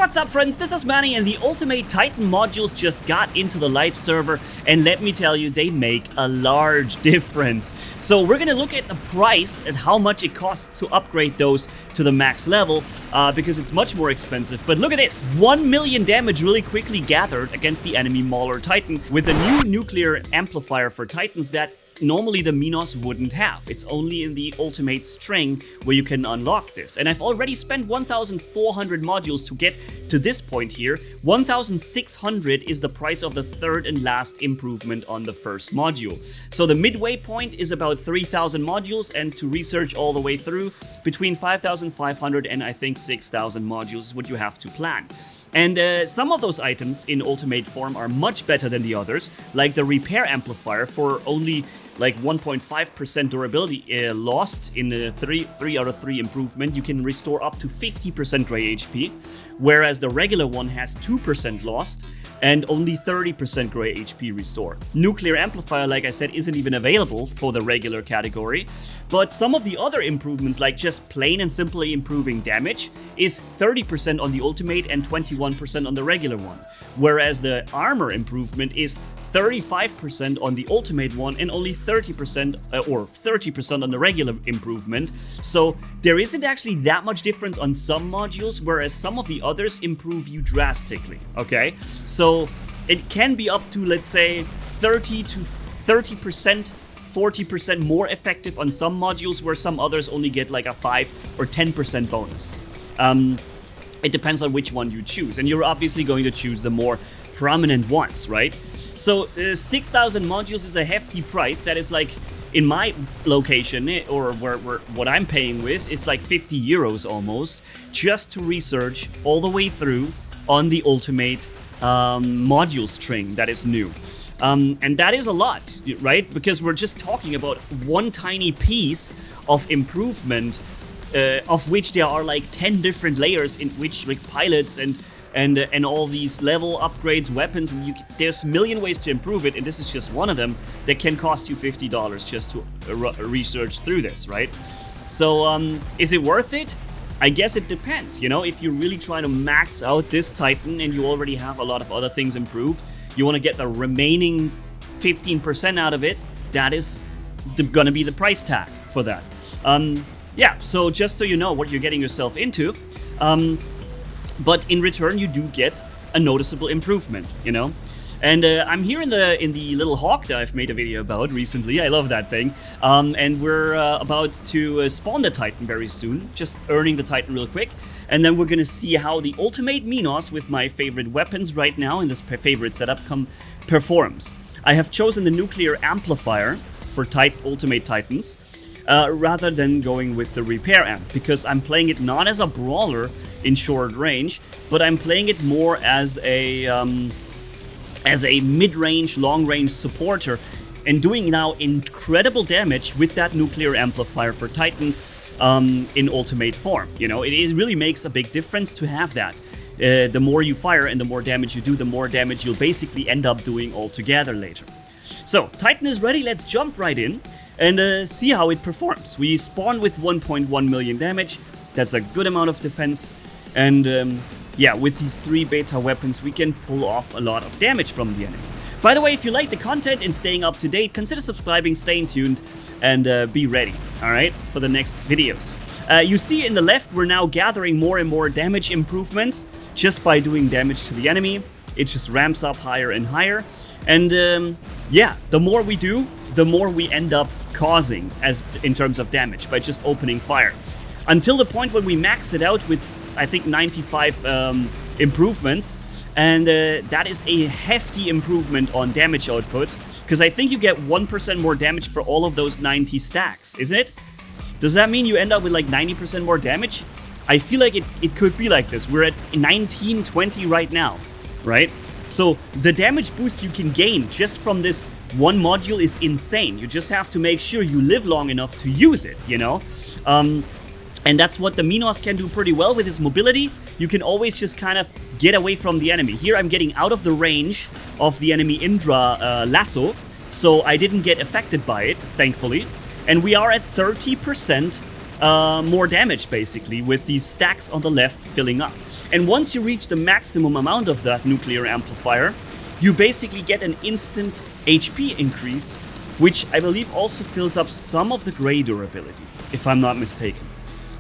What's up, friends? This is Manni, and the Ultimate Titan modules just got into the live server, and let me tell you, they make a large difference. So we're gonna look at the price and how much it costs to upgrade those to the max level, because it's much more expensive. But look at this, 1 million damage really quickly gathered against the enemy Mauler Titan with a new nuclear amplifier for Titans that normally the Minos wouldn't have. It's only in the Ultimate String where you can unlock this. And I've already spent 1,400 modules to get to this point here. 1,600 is the price of the third and last improvement on the first module. So the midway point is about 3,000 modules, and to research all the way through, between 5,500 and I think 6,000 modules is what you have to plan. And some of those items in Ultimate form are much better than the others, like the Repair Amplifier for only like 1.5% durability lost in the 3 out of 3 improvement. You can restore up to 50% gray HP, whereas the regular one has 2% lost and only 30% gray HP restore. Nuclear Amplifier, like I said, isn't even available for the regular category, but some of the other improvements, like just plain and simply improving damage, is 30% on the Ultimate and 21% on the regular one, whereas the armor improvement is 35% on the Ultimate one and only 30% or 30% on the regular improvement. So there isn't actually that much difference on some modules, whereas some of the others improve you drastically, okay? So it can be up to, let's say, 30 to 30%, 40% more effective on some modules, where some others only get like a 5 or 10% bonus. It depends on which one you choose, and you're obviously going to choose the more prominent ones, right? So 6,000 modules is a hefty price. That is like, in my location, or where what I'm paying with, is like 50 euros almost, just to research all the way through on the Ultimate module string that is new. And that is a lot, right? Because we're just talking about one tiny piece of improvement, of which there are like 10 different layers in which, like, pilots and all these level upgrades, weapons, and there's a million ways to improve it, and this is just one of them that can cost you $50 just to research through this, right? So, is it worth it? I guess it depends, you know? If you're really trying to max out this Titan and you already have a lot of other things improved, you want to get the remaining 15% out of it, that is gonna be the price tag for that. Yeah, so just so you know what you're getting yourself into, but in return, you do get a noticeable improvement, you know? And I'm here in the little hawk that I've made a video about recently. I love that thing. And we're about to spawn the Titan very soon, just earning the Titan real quick. And then we're gonna see how the Ultimate Minos, with my favorite weapons right now in this favorite setup, performs. I have chosen the Nuclear Amplifier for Ultimate Titans, rather than going with the Repair Amp, because I'm playing it not as a brawler in short range, but I'm playing it more as a mid-range, long-range supporter, and doing now incredible damage with that Nuclear Amplifier for Titans in Ultimate form. You know, it really makes a big difference to have that. The more you fire and the more damage you do, the more damage you'll basically end up doing altogether later. So, Titan is ready, let's jump right in and see how it performs. We spawn with 1.1 million damage, that's a good amount of defense, and yeah, with these 3 beta weapons we can pull off a lot of damage from the enemy. By the way, if you like the content and staying up to date, consider subscribing, staying tuned, and be ready, alright, for the next videos. You see in the left, we're now gathering more and more damage improvements just by doing damage to the enemy. It just ramps up higher and higher, and yeah, the more we do, the more we end up causing in terms of damage by just opening fire. Until the point when we max it out with, I think, 95 improvements, and that is a hefty improvement on damage output, because I think you get 1% more damage for all of those 90 stacks, is it? Does that mean you end up with like 90% more damage? I feel like it could be like this. We're at 1920 right now, right? So the damage boost you can gain just from this one module is insane. You just have to make sure you live long enough to use it, you know? And that's what the Minos can do pretty well with his mobility. You can always just kind of get away from the enemy. Here I'm getting out of the range of the enemy Indra lasso, so I didn't get affected by it, thankfully. And we are at 30% more damage, basically, with these stacks on the left filling up. And once you reach the maximum amount of that nuclear amplifier, you basically get an instant HP increase, which I believe also fills up some of the gray durability, if I'm not mistaken.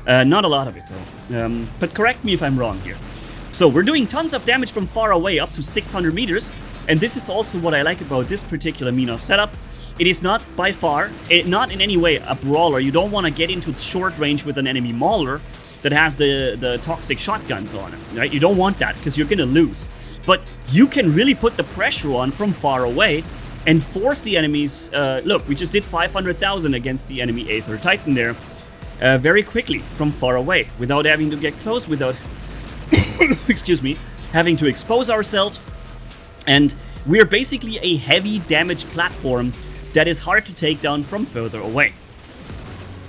Not a lot of it, though. But correct me if I'm wrong here. So we're doing tons of damage from far away, up to 600 meters. And this is also what I like about this particular Minos setup. It is not by far, not in any way a brawler. You don't want to get into short range with an enemy mauler that has the toxic shotguns on it, right? You don't want that because you're going to lose. But you can really put the pressure on from far away and force the enemies. Look, we just did 500,000 against the enemy Aether Titan there very quickly from far away without having to get close, without, excuse me, having to expose ourselves. And we're basically a heavy damage platform that is hard to take down from further away.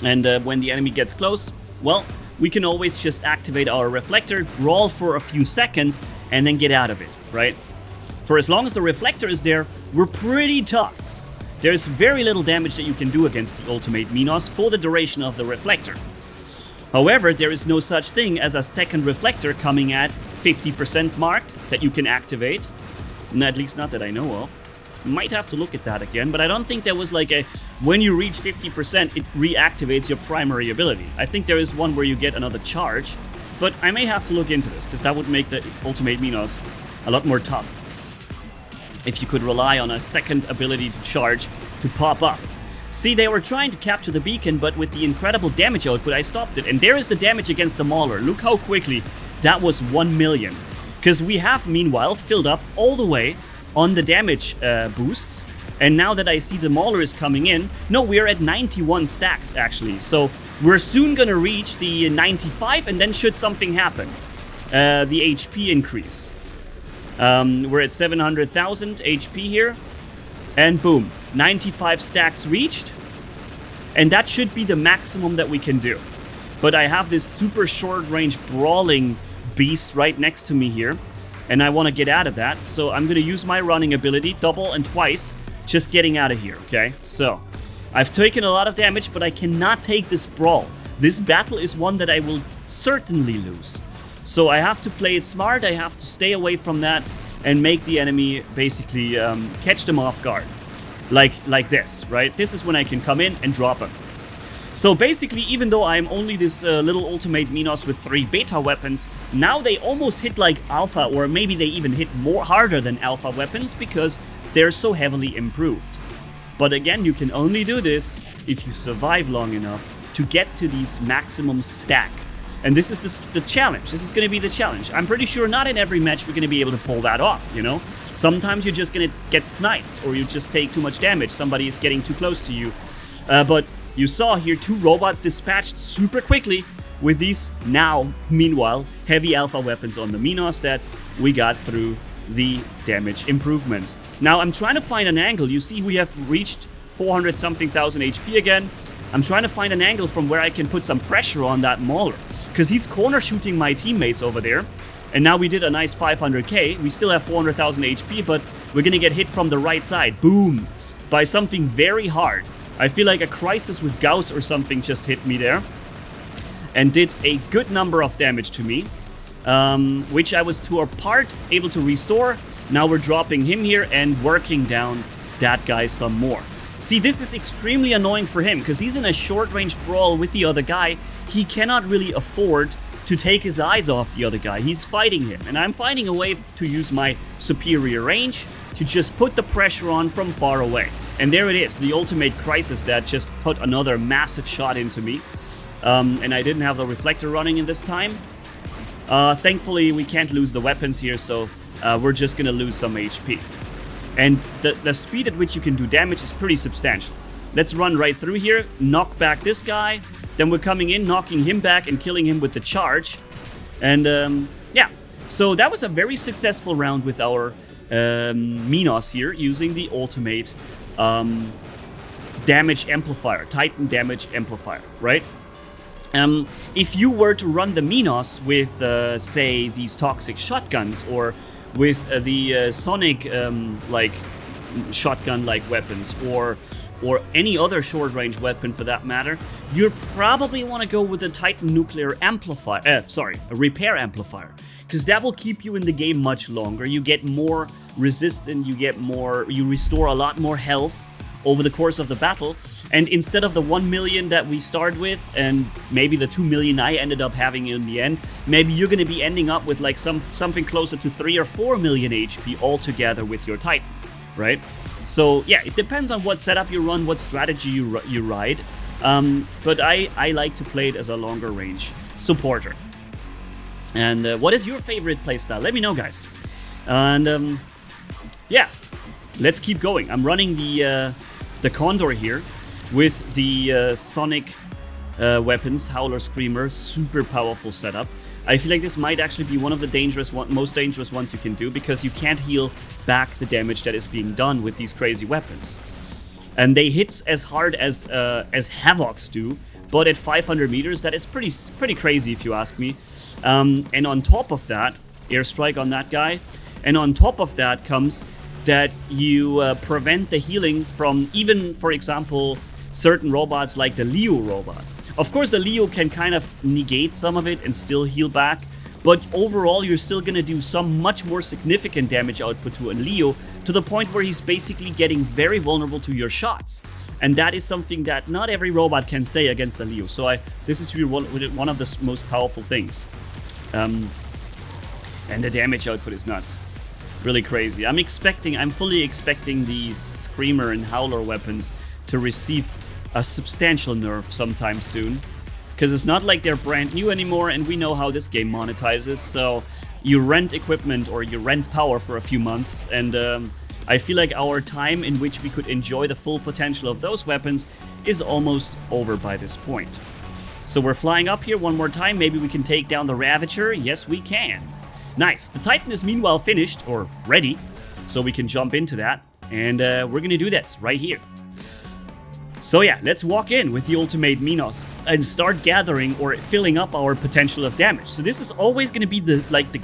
And when the enemy gets close, well, we can always just activate our reflector, brawl for a few seconds, and then get out of it, right? For as long as the reflector is there, we're pretty tough. There's very little damage that you can do against the ultimate Minos for the duration of the reflector. However, there is no such thing as a second reflector coming at 50% mark that you can activate. At least not that I know of. Might have to look at that again, but I don't think there was like a when you reach 50% it reactivates your primary ability. I think there is one where you get another charge, but I may have to look into this because that would make the ultimate Minos a lot more tough if you could rely on a second ability to charge to pop up. See, they were trying to capture the beacon, but with the incredible damage output I stopped it, and there is the damage against the Mauler. Look how quickly that was 1 million, because we have meanwhile filled up all the way on the damage boosts. And now that I see the Mauler is coming in, no, we're at 91 stacks actually. So we're soon gonna reach the 95, and then should something happen, the HP increase. We're at 700,000 HP here, and boom, 95 stacks reached. And that should be the maximum that we can do. But I have this super short range brawling beast right next to me here, and I want to get out of that, so I'm going to use my running ability, double and twice, just getting out of here, okay? So, I've taken a lot of damage, but I cannot take this brawl. This battle is one that I will certainly lose. So I have to play it smart, I have to stay away from that, and make the enemy basically catch them off guard. Like this, right? This is when I can come in and drop them. So basically, even though I'm only this little ultimate Minos with 3 beta weapons, now they almost hit like alpha, or maybe they even hit more harder than alpha weapons because they're so heavily improved. But again, you can only do this if you survive long enough to get to these maximum stack. And this is the challenge. This is going to be the challenge. I'm pretty sure not in every match we're going to be able to pull that off, you know? Sometimes you're just going to get sniped, or you just take too much damage. Somebody is getting too close to you. But you saw here 2 robots dispatched super quickly with these now, meanwhile, heavy alpha weapons on the Minos that we got through the damage improvements. Now I'm trying to find an angle. You see we have reached 400-something thousand HP again. I'm trying to find an angle from where I can put some pressure on that Mauler, because he's corner shooting my teammates over there. And now we did a nice 500k. We still have 400,000 HP, but we're gonna get hit from the right side. Boom! By something very hard. I feel like a crisis with Gauss or something just hit me there and did a good number of damage to me, which I was to a part able to restore. Now we're dropping him here and working down that guy some more. See, this is extremely annoying for him because he's in a short-range brawl with the other guy. He cannot really afford to take his eyes off the other guy. He's fighting him, and I'm finding a way to use my superior range to just put the pressure on from far away. And there it is, the ultimate crisis that just put another massive shot into me. And I didn't have the reflector running in this time. Thankfully, we can't lose the weapons here, so we're just gonna lose some HP. And the speed at which you can do damage is pretty substantial. Let's run right through here, knock back this guy, then we're coming in, knocking him back and killing him with the charge. And yeah, so that was a very successful round with our Minos here, using the ultimate damage amplifier, Titan damage amplifier, right? If you were to run the Minos with, say, these toxic shotguns, or with the sonic, like, shotgun-like weapons, or or any other short-range weapon for that matter, you'd probably want to go with a Titan nuclear amplifier, a repair amplifier, because that will keep you in the game much longer. You get more resistant, you restore a lot more health over the course of the battle, and instead of the 1 million that we start with, and maybe the 2 million I ended up having in the end, maybe you're going to be ending up with like something closer to 3 or 4 million HP altogether with your Titan, right? So yeah, it depends on what setup you run, what strategy you ride, but I like to play it as a longer range supporter. And what is your favorite playstyle? Let me know, guys. And yeah, let's keep going. I'm running the Condor here with the Sonic weapons, Howler, Screamer, super powerful setup. I feel like this might actually be one of the most dangerous ones you can do, because you can't heal back the damage that is being done with these crazy weapons. And they hit as hard as Havocs do, but at 500 meters, that is pretty crazy if you ask me. And on top of that, airstrike on that guy, and on top of that comes that you prevent the healing from even, for example, certain robots like the Leo robot. Of course, the Leo can kind of negate some of it and still heal back, but overall you're still gonna do some much more significant damage output to a Leo, to the point where he's basically getting very vulnerable to your shots. And that is something that not every robot can say against a Leo, so this is really one of the most powerful things. And the damage output is nuts. Really crazy. I'm fully expecting these Screamer and Howler weapons to receive a substantial nerf sometime soon, because it's not like they're brand new anymore, and we know how this game monetizes. So you rent equipment or you rent power for a few months, and I feel like our time in which we could enjoy the full potential of those weapons is almost over by this point. So we're flying up here one more time. Maybe we can take down the Ravager. Yes, we can. Nice. The Titan is meanwhile finished, or ready, so we can jump into that, and we're gonna do this right here. So yeah, let's walk in with the ultimate Minos and start gathering or filling up our potential of damage. So this is always gonna be the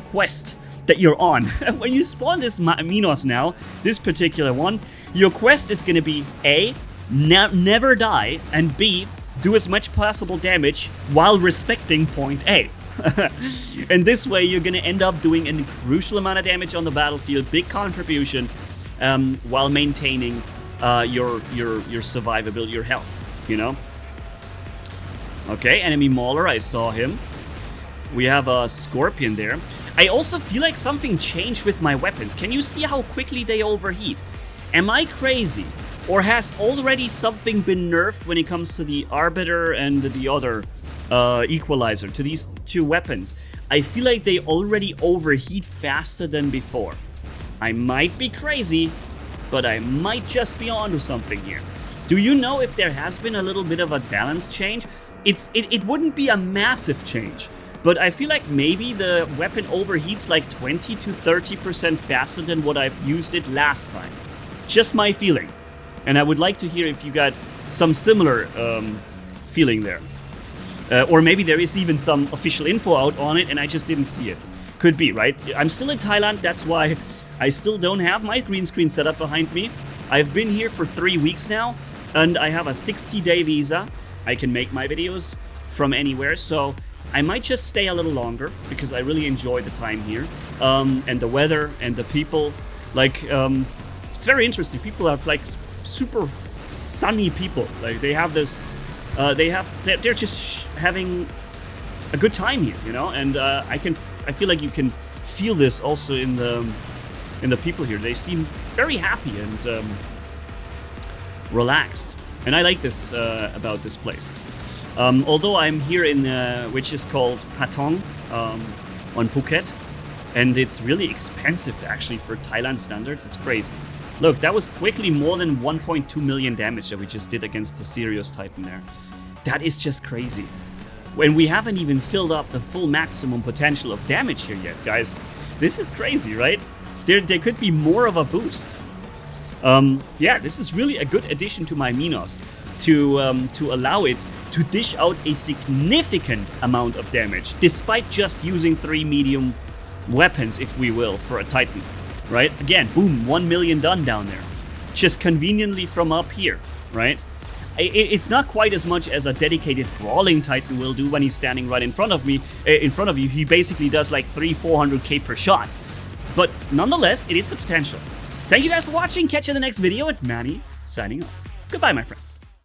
quest that you're on. When you spawn this Minos now, this particular one, your quest is gonna be A, never die, and B, do as much possible damage while respecting point A. And this way you're gonna end up doing a crucial amount of damage on the battlefield, big contribution, while maintaining your survivability, your health, you know? Okay, enemy Mauler, I saw him. We have a Scorpion there. I also feel like something changed with my weapons. Can you see how quickly they overheat? Am I crazy? Or has already something been nerfed when it comes to the Arbiter and the other Equalizer, to these two weapons? I feel like they already overheat faster than before. I might be crazy, but I might just be onto something here. Do you know if there has been a little bit of a balance change? It wouldn't be a massive change, but I feel like maybe the weapon overheats like 20 to 30% faster than what I've used it last time. Just my feeling. And I would like to hear if you got some similar feeling there. Or maybe there is even some official info out on it and I just didn't see it. Could be, right? I'm still in Thailand, that's why I still don't have my green screen set up behind me. I've been here for 3 weeks now, and I have a 60-day visa. I can make my videos from anywhere, so I might just stay a little longer because I really enjoy the time here. And the weather and the people. Like, it's very interesting. People have like super sunny people. Like they have this, they're just having a good time here, you know? And I feel like you can feel this also in the people here. They seem very happy and relaxed, and I like this about this place. Although I'm here in which is called Patong on Phuket, and it's really expensive actually for Thailand standards. It's crazy. Look, that was quickly more than 1.2 million damage that we just did against the Sirius Titan there. That is just crazy. When we haven't even filled up the full maximum potential of damage here yet, guys. This is crazy, right? There could be more of a boost. Yeah, this is really a good addition to my Minos to allow it to dish out a significant amount of damage, despite just using 3 medium weapons, if we will, for a Titan, right? Again, boom, 1 million done down there. Just conveniently from up here. right? It's not quite as much as a dedicated brawling Titan will do when he's standing right in front of me. In front of you, he basically does like 300-400k per shot. But nonetheless, it is substantial. Thank you guys for watching. Catch you in the next video. And Manni signing off. Goodbye, my friends.